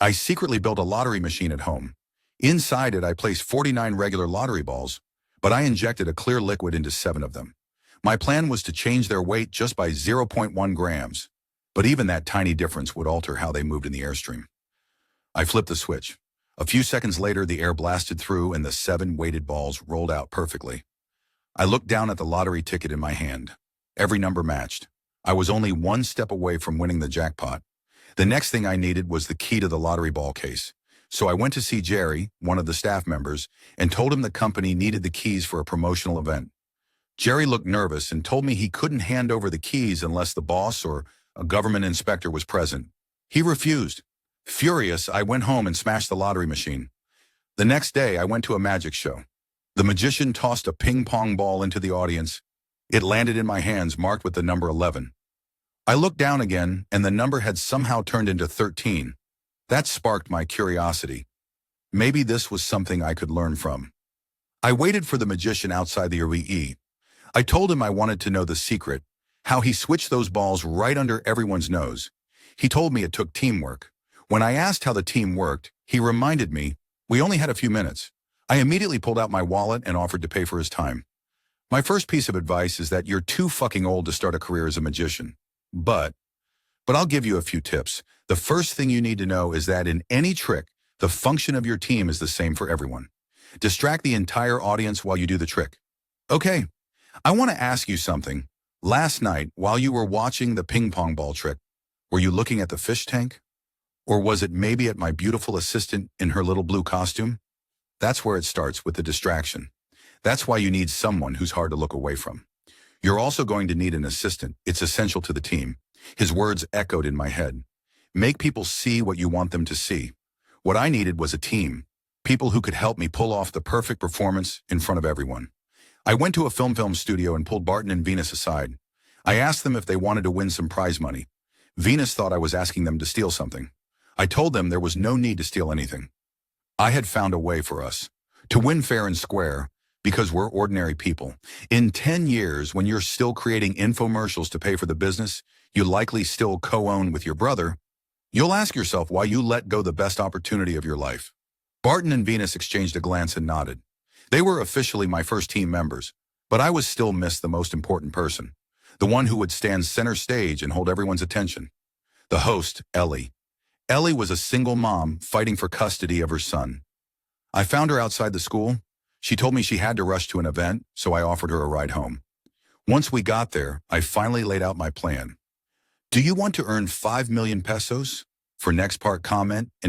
I secretly built a lottery machine at home. Inside it, I placed 49 regular lottery balls, but I injected a clear liquid into 7 of them. My plan was to change their weight just by 0.1 grams, but even that tiny difference would alter how they moved in the airstream. I flipped the switch. A few seconds later, the air blasted through and the 7 weighted balls rolled out perfectly. I looked down at the lottery ticket in my hand. Every number matched. I was only one step away from winning the jackpot. The next thing I needed was the key to the lottery ball case. So I went to see Jerry, one of the staff members, and told him the company needed the keys for a promotional event. Jerry looked nervous and told me he couldn't hand over the keys unless the boss or a government inspector was present. He refused. Furious, I went home and smashed the lottery machine. The next day, I went to a magic show. The magician tossed a ping-pong ball into the audience. It landed in my hands, marked with the number 11. I looked down again, and the number had somehow turned into 13. That sparked my curiosity. Maybe this was something I could learn from. I waited for the magician outside the OEE. I told him I wanted to know the secret, how he switched those balls right under everyone's nose. He told me it took teamwork. When I asked how the team worked, he reminded me, we only had a few minutes. I immediately pulled out my wallet and offered to pay for his time. My first piece of advice is that you're too fucking old to start a career as a magician. But I'll give you a few tips. The first thing you need to know is that in any trick, the function of your team is the same for everyone. Distract the entire audience while you do the trick. Okay, I want to ask you something. Last night, while you were watching the ping pong ball trick, were you looking at the fish tank? Or was it maybe at my beautiful assistant in her little blue costume? That's where it starts, with the distraction. That's why you need someone who's hard to look away from. You're also going to need an assistant. It's essential to the team. His words echoed in my head. Make people see what you want them to see. What I needed was a team. People who could help me pull off the perfect performance in front of everyone. I went to a film studio and pulled Barton and Venus aside. I asked them if they wanted to win some prize money. Venus thought I was asking them to steal something. I told them there was no need to steal anything. I had found a way for us to win fair and square, because we're ordinary people. In 10 years, when you're still creating infomercials to pay for the business you likely still co-own with your brother, you'll ask yourself why you let go the best opportunity of your life. Barton and Venus exchanged a glance and nodded. They were officially my first team members, but I was still missed the most important person, the one who would stand center stage and hold everyone's attention. The host, Ellie. Ellie was a single mom fighting for custody of her son. I found her outside the school. She told me she had to rush to an event, so I offered her a ride home. Once we got there, I finally laid out my plan. Do you want to earn 5 million pesos? For next part, comment and don't